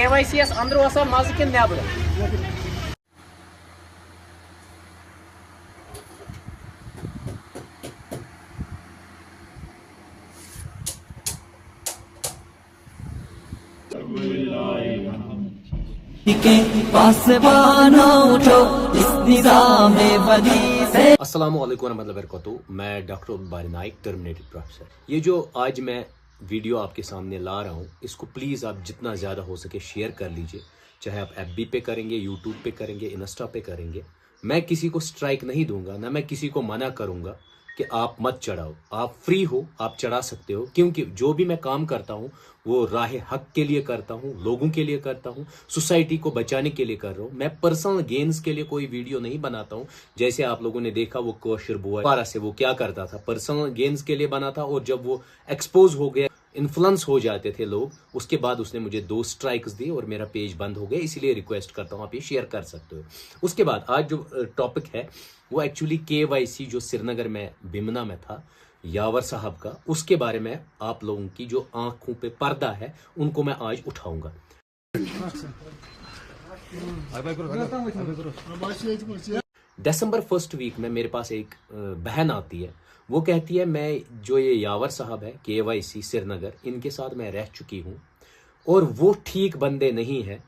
KYCS अंदर वसा मज कि नबर अस्सलामु अलैकुम रहमतुल्लाहि व बरकातहू। मैं डॉक्टर बारी नाइक, टर्मिनेटेड प्रोफेसर। ये जो आज मैं वीडियो आपके सामने ला रहा हूँ, इसको प्लीज़ आप जितना ज़्यादा हो सके शेयर कर लीजिए। चाहे आप FB पे करेंगे, यूट्यूब पे करेंगे, इंस्टा पे करेंगे। मैं किसी को स्ट्राइक नहीं दूंगा, ना मैं किसी को मना करूंगा कि आप मत चढ़ाओ। आप फ्री हो, आप चढ़ा सकते हो, क्योंकि जो भी मैं काम करता हूँ वो राह हक के लिए करता हूँ, लोगों के लिए करता हूँ, सोसाइटी को बचाने के लिए कर रहा हूँ। मैं पर्सनल गेन्स के लिए कोई वीडियो नहीं बनाता हूँ। जैसे आप लोगों ने देखा वो कोशर बुआ पारा से वो क्या करता था, पर्सनल गेन्स के लिए बना था। और जब वो एक्सपोज हो गया, इन्फ्लुएंस हो जाते थे लोग, उसके बाद उसने मुझे 2 स्ट्राइक्स दी और मेरा पेज बंद हो गया। इसीलिए रिक्वेस्ट करता हूँ आप ये शेयर कर सकते हो। उसके बाद आज जो टॉपिक है वो एक्चुअली KYC जो श्रीनगर में बिमना में था, यावर साहब का, उसके बारे में आप लोगों की जो आंखों पे पर्दा है उनको मैं आज उठाऊंगा। दिसंबर 1 वीक में मेरे पास एक बहन आती है। वो कहती है मैं जो ये यावर साहब है KYC श्रीनगर, इनके साथ मैं रह चुकी हूँ और वो ठीक बंदे नहीं है।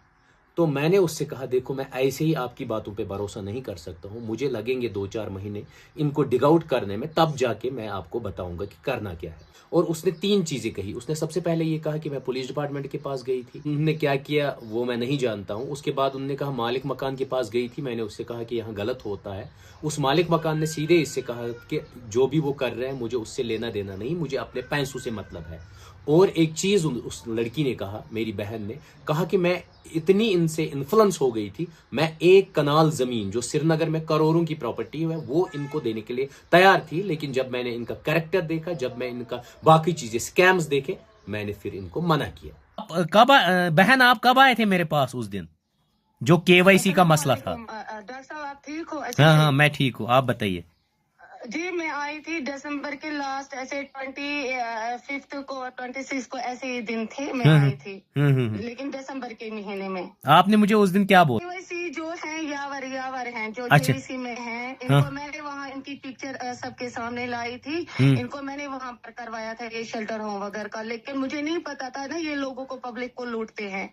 तो मैंने उससे कहा देखो मैं ऐसे ही आपकी बातों पे भरोसा नहीं कर सकता हूँ, मुझे लगेंगे 2-4 महीने इनको डिग आउट करने में, तब जाके मैं आपको बताऊंगा कि करना क्या है। और उसने 3 चीजें कही। उसने सबसे पहले ये कहा कि मैं पुलिस डिपार्टमेंट के पास गई थी, उन्होंने क्या किया वो मैं नहीं जानता हूँ। उसके बाद उन्होंने कहा मालिक मकान के पास गई थी, मैंने उससे कहा कि यहाँ गलत होता है। उस मालिक मकान ने सीधे इससे कहा कि जो भी वो कर रहे हैं मुझे उससे लेना देना नहीं, मुझे अपने पैसों से मतलब है। और एक चीज उस लड़की ने कहा, मेरी बहन ने कहा कि मैं इतनी इनसे इन्फ्लुएंस हो गई थी, मैं 1 कनाल जमीन जो श्रीनगर में करोड़ों की प्रॉपर्टी है वो इनको देने के लिए तैयार थी। लेकिन जब मैंने इनका कैरेक्टर देखा, जब मैं इनका बाकी चीजें स्कैम्स देखे, मैंने फिर इनको मना किया। कब बहन आप कब आए थे मेरे पास उस दिन जो KYC का मसला था? डॉक्टर साहब आप ठीक हो? हाँ, मैं ठीक हूँ, आप बताइए। जी मैं आई थी दिसंबर के लास्ट ऐसे 25 को 26 को ऐसे ही दिन थे, मैं आई थी। लेकिन दिसंबर के महीने में आपने मुझे उस दिन क्या बोला? KYC जो है यावर हैं जो अच्छा। KYC में हैं, इनको मैंने वहाँ इनकी पिक्चर सबके सामने लाई थी। इनको मैंने वहाँ पर करवाया था ये शेल्टर होम वगैरह का। लेकिन मुझे नहीं पता था ना ये लोगों को, पब्लिक को लूटते हैं।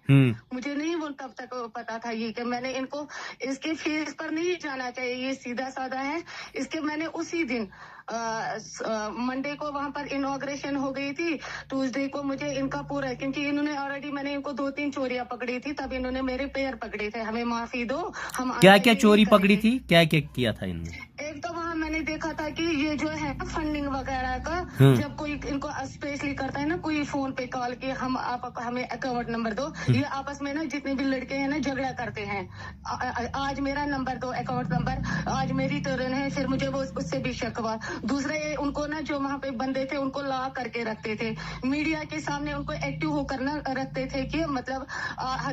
मुझे नहीं वो तब तक पता था ये कि मैंने इनको इसके फेस पर नहीं जाना चाहिए, ये सीधा साधा है। इसके मैंने उसी दिन मंडे को वहां पर इनॉग्रेशन हो गई थी, ट्यूसडे को मुझे इनका पूरा, क्योंकि इन्होंने ऑलरेडी मैंने इनको 2-3 चोरियां पकड़ी थी, तब इन्होंने मेरे पैर पकड़े थे, हमें माफी दो, हम क्या क्या चोरी पकड़ी थी, क्या क्या किया था इन्होंने? एक तो वहाँ मैंने देखा था कि ये जो है फंडिंग वगैरह का, जब कोई इनको स्पेशली करता है ना कोई फोन पे कॉल के हम आप हमें अकाउंट नंबर दो, ये आपस में ना जितने भी लड़के हैं ना झगड़ा करते हैं, आज मेरा नंबर दो, अकाउंट नंबर, आज मेरी टर्न है, फिर मुझे वो उससे भी शक हुआ। दूसरे उनको ना जो वहाँ पे बंदे थे उनको ला करके रखते थे, मीडिया के सामने उनको एक्टिव होकर ना रखते थे कि मतलब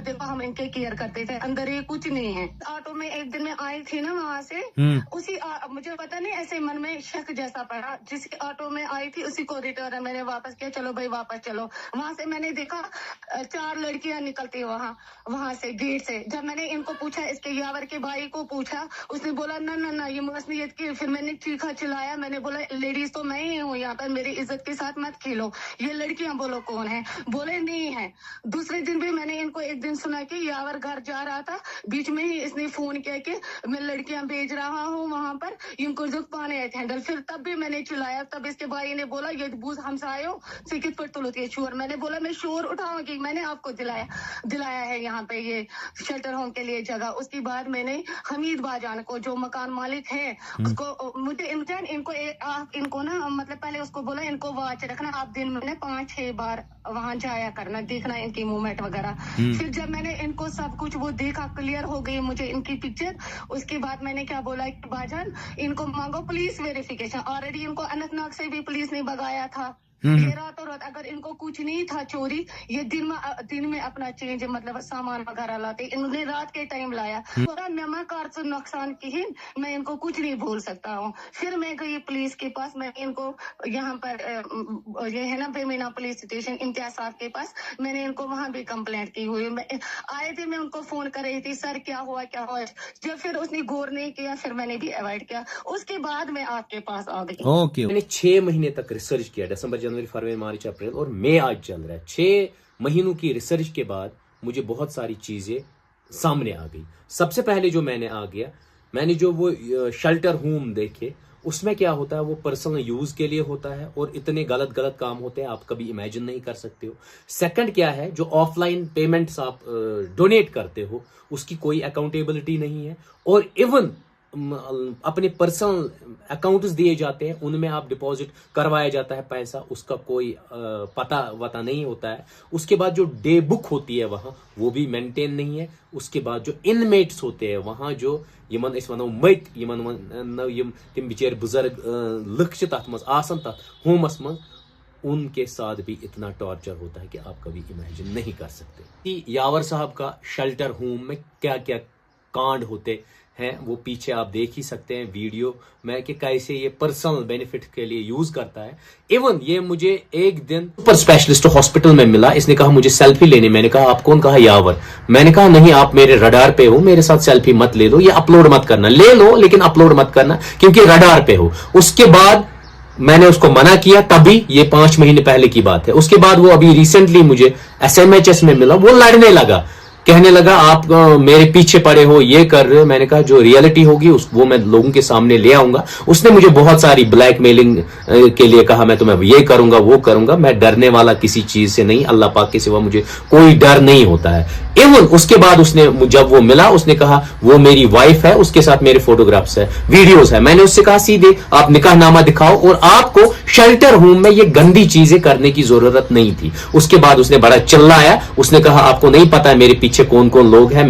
देखो हम इनके केयर करते थे, अंदर ये कुछ नहीं है। ऑटो में एक दिन में आई थी ना वहाँ से, उसी मुझे पता नहीं ऐसे मन में शक जैसा पड़ा, जिस ऑटो में आई थी उसी को रिटर्न मैंने वापस किया, चलो भाई वापस चलो। वहां से मैंने देखा 4 लड़कियां निकलती वहां से गेट से। जब मैंने इनको पूछा, इसके यावर के भाई को पूछा, उसने बोला ना ना ना ये मसलियत की। फिर मैंने चीखा चिल्लाया, मैंने बोला लेडीज तो मैं ही हूँ यहाँ पर, मेरी इज्जत के साथ मत खेलो, ये लड़कियां बोलो कौन है? बोले नहीं है। दूसरे दिन भी मैंने इनको एक दिन सुना कि यावर घर जा रहा था, बीच में ही इसने फोन किया कि मैं लड़कियां भेज रहा हूँ वहां पर, इनको जो पाने आए थे हैंडल। फिर तब भी मैंने चिल्लाया, तब इसके भाई ने बोला ये बूझ हमसायो से किस पर तुलती है शोर। मैंने बोला मैं शोर उठाऊंगी, मैंने आपको दिलाया है यहाँ पे ये शेल्टर होम के लिए जगह। उसके बाद मैंने हमीद बाजान को जो मकान मालिक है उसको, मुझे इनको ना मतलब पहले उसको बोला इनको वॉच रखना, आप दिन में 5-6 बार वहां जाया करना, देखना इनकी मूवमेंट वगैरह। फिर जब मैंने इनको सब कुछ वो देखा, क्लियर हो गई मुझे इनकी पिक्चर, उसके बाद मैंने क्या बोला कि बाजान इनको मांगो पुलिस वेरिफिकेशन। ऑलरेडी इनको अनंतनाग से भी पुलिस ने भगाया था, ये रातों रात अगर इनको कुछ नहीं था चोरी, ये दिन में अपना चेंज मतलब सामान वगैरह लाते, इन्होंने रात के टाइम लाया। थोड़ा नमा कार से नुकसान की मैं इनको कुछ नहीं बोल सकता हूँ। फिर मैं गई पुलिस के पास, मैं इनको यहाँ पर ये है ना बेमीना पुलिस स्टेशन इम्तियाज साहब के पास, मैंने इनको वहाँ भी कंप्लेंट की हुई। आए थे, मैं उनको फोन कर रही थी, सर क्या हुआ क्या हुआ। जब फिर उसने गौर नहीं किया, फिर मैंने भी अवॉइड किया। उसके बाद मैं आपके पास आ गई। ओके। मैंने 6 महीने तक रिसर्च किया, दिसंबर जनवरी फरवरी मार्च अप्रैल और मई आज चल रहा है। 6 महीनों की रिसर्च के बाद मुझे बहुत सारी चीजें सामने आ गई। सबसे पहले जो मैंने जो वो शेल्टर होम देखे, उसमें क्या होता है, वो पर्सनल यूज के लिए होता है और इतने गलत काम होते हैं आप कभी इमेजिन नहीं कर सकते हो। सेकंड क्या है, जो ऑफलाइन पेमेंट्स आप डोनेट करते हो उसकी कोई अकाउंटेबिलिटी नहीं है, और इवन अपने पर्सनल अकाउंट्स दिए जाते हैं, उनमें आप डिपॉजिट करवाया जाता है पैसा, उसका कोई पता वता नहीं होता है। उसके बाद जो डे बुक होती है वहाँ, वो भी मेंटेन नहीं है। उसके बाद जो इनमेट्स होते हैं वहाँ, जो यमन अस वनो मत यम तिम बिचार बुजुर्ग लुक छ तथ मज आसन तथ होमस मज, उनके साथ भी इतना टॉर्चर होता है कि आप कभी इमेजिन नहीं कर सकते। यावर साहब का शेल्टर होम में क्या क्या कांड होते हैं वो पीछे आप देख ही सकते हैं वीडियो में, कि कैसे ये पर्सनल बेनिफिट के लिए यूज करता है। इवन ये मुझे एक दिन सुपर स्पेशलिस्ट हॉस्पिटल में मिला, इसने कहा मुझे सेल्फी लेनी। मैंने कहा आप कौन? कहा यावर। मैंने कहा नहीं, आप मेरे रडार पे हो, मेरे साथ सेल्फी मत ले लो, ये अपलोड मत करना। ले लो लेकिन अपलोड मत करना क्योंकि रडार पे हो। उसके बाद मैंने उसको मना किया, तभी ये 5 महीने पहले की बात है। उसके बाद वो अभी रिसेंटली मुझे SMHS में मिला, वो लड़ने लगा, कहने लगा आप मेरे पीछे पड़े हो, ये कर रहे हो। मैंने कहा जो रियलिटी होगी वो मैं लोगों के सामने ले आऊंगा। उसने मुझे बहुत सारी ब्लैकमेलिंग के लिए कहा, मैं तुम्हें ये करूंगा वो करूंगा। मैं डरने वाला किसी चीज से नहीं, अल्लाह पाक के सिवा मुझे कोई डर नहीं होता है। इवन उसके बाद उसने, जब वो मिला, उसने कहा वो मेरी वाइफ है, उसके साथ मेरे फोटोग्राफ्स है, वीडियोस है। मैंने उससे कहा सीधे आप निकाहनामा दिखाओ, और आपको शेल्टर होम में ये गंदी चीजें करने की जरूरत नहीं थी। उसके बाद उसने बड़ा चिल्लाया, उसने कहा आपको नहीं पता है मेरे पीछे कौन कौन लोग हैं,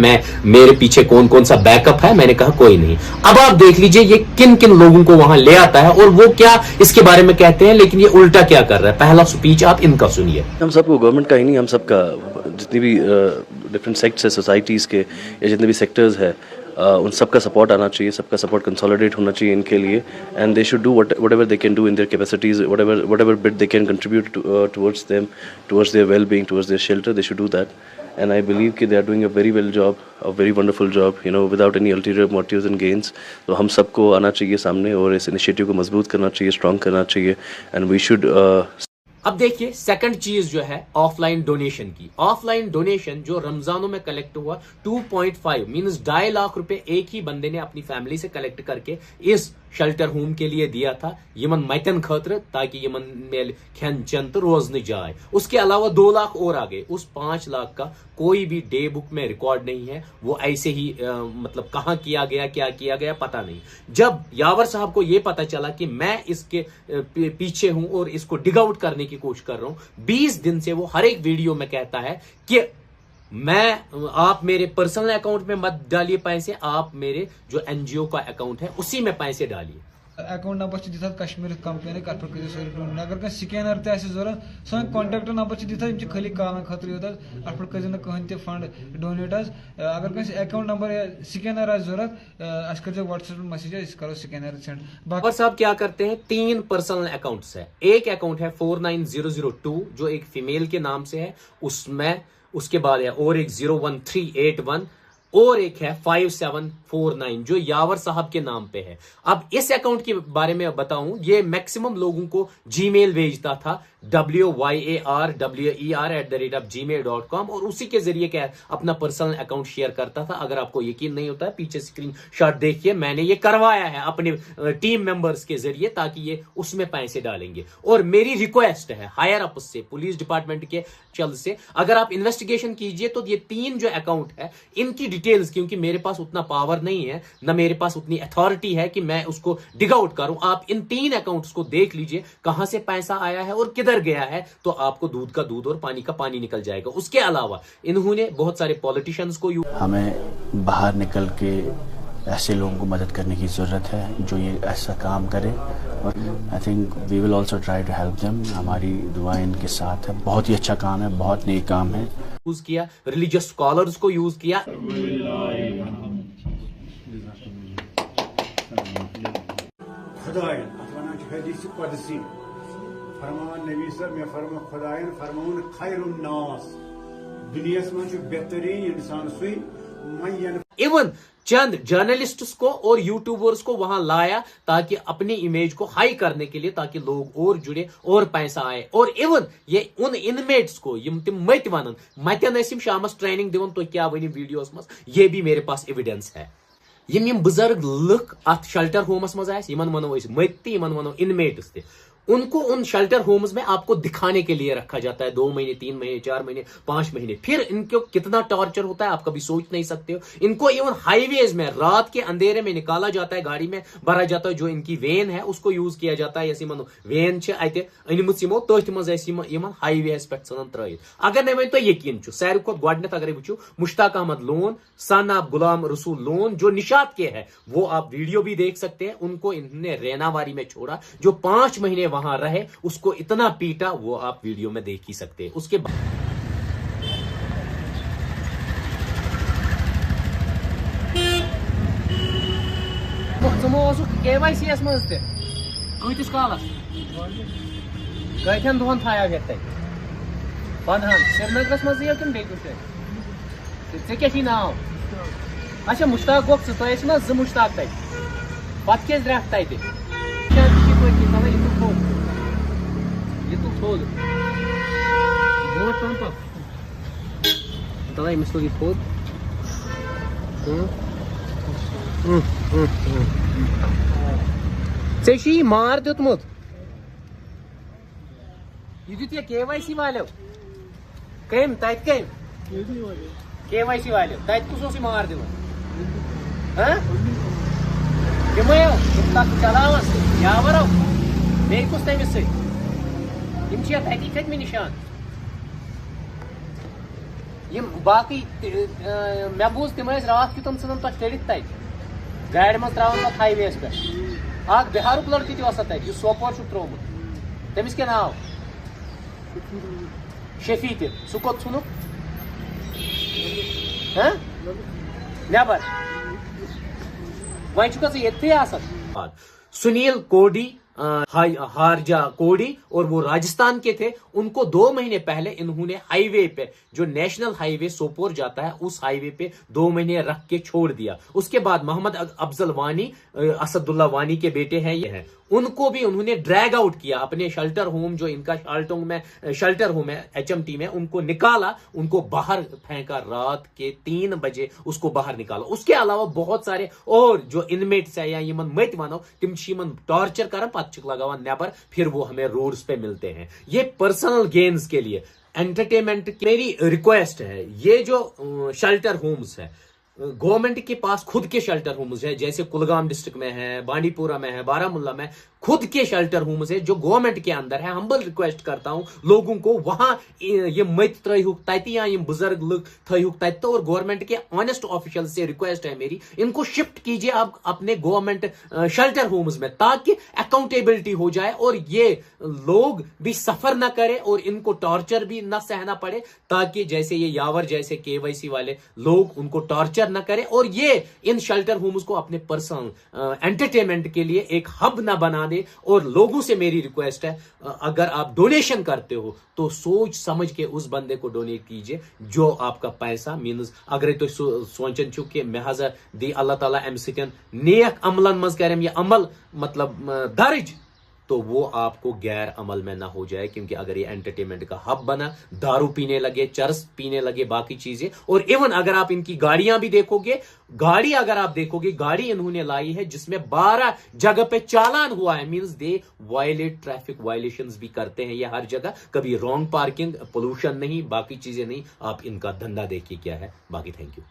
मेरे पीछे कौन कौन सा बैकअप है। मैंने कहा कोई नहीं। अब आप देख लीजिए ये किन किन लोगों को वहां ले आता है और वो क्या इसके बारे में कहते हैं, लेकिन ये उल्टा क्या कर रहा है। पहला स्पीच आप इनका सुनिए। हम सबको, गवर्नमेंट का ही नहीं, हम सबका, जितनी भी डिफरेंट सेक्ट्स है सोसाइटीज़ के या जितने भी सेक्टर्स है, उन सबका सपोर्ट आना चाहिए, सबका सपोर्ट कंसोलिडेट होना चाहिए इनके लिए। And they should do whatever they can do in their capacities, whatever bit they can contribute towards them, towards their well-being, towards their shelter, they should do that. And I believe that they are doing a very well job, a very wonderful job, without any ulterior motives and gains. तो हम सबको आना चाहिए सामने और इस initiative को मजबूत करना चाहिए, स्ट्रॉन्ग करना चाहिए, and we should अब देखिए सेकंड चीज जो है ऑफलाइन डोनेशन की। ऑफलाइन डोनेशन जो रमजानों में कलेक्ट हुआ 2.5 मींस 2.5 लाख रुपए एक ही बंदे ने अपनी फैमिली से कलेक्ट करके इस शेल्टर होम के लिए दिया था, यमन मतन खतर, ताकि यमन मेल खेन चन तो रोज न जाए। उसके अलावा 2 लाख और आ गए। उस 5 लाख का कोई भी डे बुक में रिकॉर्ड नहीं है, वो ऐसे ही मतलब कहाँ किया गया, क्या किया गया पता नहीं। जब यावर साहब को यह पता चला कि मैं इसके पीछे हूं और इसको डिग आउट करने की कोशिश कर रहा हूं, 20 दिन से वो हर एक वीडियो में कहता है कि आप मेरे पर्सनल अकाउंट में मत डालिए पैसे, आप मेरे जो NGO का अकाउंट है उसी में पैसे डालिए। अकाउंट नंबर दिता कश्मीर कंपनी कट पे कर अगर कह स्कैनर तरूरत सन कॉन्टैक्ट नंबर दिता खाली कालन खतर योत अट पे कर कहन ते फंड डोनेट। अगर कह अकाउंट नंबर या स्कैनर जरूरत कर व्हाट्सएप मैसेज करो स्कैनर सेंड। बाबर साहब क्या करते हैं, 3 पर्सनल अकाउंट्स है। एक अकाउंट है 49002 जो एक फीमेल के नाम से है, उसमें उसके बाद है और एक 01381 और एक है 5749 जो यावर साहब के नाम पे है। अब इस अकाउंट के बारे में बताऊं, ये मैक्सिमम लोगों को जीमेल भेजता था WYARWER@gmail.com और उसी के जरिए क्या अपना पर्सनल अकाउंट शेयर करता था। अगर आपको यकीन नहीं होता है पीछे स्क्रीनशॉट देखिए, मैंने ये करवाया है अपने टीम मेंबर्स के जरिए ताकि ये उसमें पैसे डालेंगे। और मेरी रिक्वेस्ट है हायर अप से, पुलिस डिपार्टमेंट के चल से, अगर आप इन्वेस्टिगेशन कीजिए तो ये 3 जो अकाउंट है इनकी डिटेल्स, क्योंकि मेरे पास उतना पावर नहीं है, न मेरे पास उतनी अथॉरिटी है कि मैं उसको डिग आउट करूं। आप इन 3 अकाउंट्स को देख लीजिए कहां से पैसा आया है और किधर गया है, तो आपको दूध का दूध और पानी का पानी निकल जाएगा। उसके अलावा इन्होंने बहुत सारे पॉलिटिशियंस को हमें बाहर निकल के ऐसे लोगों को मदद करने की ज़रूरत है जो ये ऐसा काम करें, और I think we will also try to help them. हमारी दुआ इनके साथ है। बहुत ही अच्छा काम है, बहुत नेक काम है। यूज किया, रिलीजियस स्कॉलर्स को यूज किया। खुदायन अथवाना हदीस कुदसी फरमान नबी सर में फरमा खुदायन फरमान खैरुन नास दुनिया में बेहतरीन इंसान सुई मन इवन चंद जर्नलिस्ट्स को और यूट्यूबर्स को वहां लाया ताकि अपनी इमेज को हाई करने के लिए, ताकि लोग और जुड़े और पैसा आए। और इवन ये उन इनमेट्स को यम तिम मत वन मतन शामस ट्रेनिंग दिवन तो क्या वन वीडियोस मज, ये भी मेरे पास एविडेंस है। यम बुजुर्ग लुक अत शेल्टर होमस मज आयन वनो मत वनो इनमेट्स ते, उनको उन शेल्टर होम्स में आपको दिखाने के लिए रखा जाता है 2 महीने 3 महीने 4 महीने 5 महीने। फिर इनको कितना टॉर्चर होता है आप कभी सोच नहीं सकते हो। इनको इवन हाईवेज में रात के अंधेरे में निकाला जाता है, गाड़ी में भरा जाता है, जो इनकी वेन है उसको यूज किया जाता है। यस मनो वेन अनमो तथ मज हाईवेस पे सन त्रत। अगर नहीं तो यकीन सारे खुद गोडनेथ अगर वो मुश्ताक अहमद लोन, सन ऑफ गुलाम रसूल लोन जो निशात के है, वो आप वीडियो भी देख सकते हैं। उनको इन्होंने रैनावारी में छोड़ा, जो 5 महीने वहां रहे, उसको इतना पीटा, वो आप वीडियो में देख ही सकते हैं। उसके बाद KYC मज कतिस कालस कथन दोहन थाया गए तक 15 श्रीनगरस मज कि बे क्या नाव? अच्छा मुश्ताक गोख ना 2 मुश्ताक तक पत क्या रख तक थोद बोट पंप तला अमिस लोग थोद े मार दितमुत यह दित KYC वालों कम तत कम KYC वालों तत कुस मार दिवन तम चलावन यावर बे कुस तमिस सती खत्म निशान बाकी मे बूझ तम रात युतन सन तथ कड़ित तत गाड़ मज त्रावन पत हाईवेस पे बिहारुक लड़की तथ सोपोर त्रोमुत तमिस क्या नाव शफी सह कोत नुक नबर वन ये सुनील कोडी हारजा कोडी और वो राजस्थान के थे। उनको 2 महीने पहले इन्होंने हाईवे पे, जो नेशनल हाईवे सोपोर जाता है, उस हाईवे पे 2 महीने रख के छोड़ दिया। उसके बाद मोहम्मद अफजल वानी, असदुल्ला वानी के बेटे हैं ये हैं, उनको भी उन्होंने ड्रैग आउट किया अपने शेल्टर होम, जो इनका शाल्टोंग में शेल्टर होम है HMT में, उनको निकाला, उनको बाहर फेंका, रात के 3 बजे उसको बाहर निकाला। उसके अलावा बहुत सारे और जो इनमेट्स है या यमन मत वनो तिम टॉर्चर कर लगावा नेबर, फिर वो हमें रोड्स पे मिलते हैं। ये पर्सनल गेन्स के लिए, एंटरटेनमेंट की मेरी रिक्वेस्ट है। ये जो शेल्टर होम्स है, गवर्नमेंट के पास खुद के शेल्टर होम्स है, जैसे कुलगाम डिस्ट्रिक्ट में है, बांडीपुरा में है, बारामुल्ला में खुद के शेल्टर होम्स है जो गवर्नमेंट के अंदर है। हम्बल रिक्वेस्ट करता हूं लोगों को, वहां ये मत त्रहुक तत या बुजुर्ग लोग थहुक तत, तो और गवर्नमेंट के ऑनेस्ट ऑफिशियल से रिक्वेस्ट है मेरी, इनको शिफ्ट कीजिए आप अपने गवर्नमेंट शेल्टर होम्स में, ताकि अकाउंटेबिलिटी हो जाए और ये लोग भी सफर ना करें और इनको टॉर्चर भी ना सहना पड़े, ताकि जैसे ये यावर जैसे KYC वाले लोग उनको टॉर्चर ना करें, और ये इन शेल्टर होम्स को अपने पर्सनल एंटरटेनमेंट के लिए एक हब ना बना दे। और लोगों से मेरी रिक्वेस्ट है, अगर आप डोनेशन करते हो तो सोच समझ के उस बंदे को डोनेट कीजिए जो आपका पैसा मीन्स अगर तो सोचन छु कि मे हजा दी अल्लाह ताला अम सतन नेक अमलन मज करम ये अमल मतलब दर्ज, तो वो आपको गैर अमल में ना हो जाए। क्योंकि अगर ये एंटरटेनमेंट का हब बना, दारू पीने लगे, चरस पीने लगे, बाकी चीजें, और इवन अगर आप इनकी गाड़ियां भी देखोगे, गाड़ी अगर आप देखोगे, गाड़ी इन्होंने लाई है जिसमें 12 जगह पे चालान हुआ है, means they violate traffic violations भी करते हैं ये हर जगह। कभी रॉन्ग पार्किंग, पोल्यूशन नहीं, बाकी चीजें नहीं। आप इनका धंधा देखिए क्या है। बाकी थैंक यू।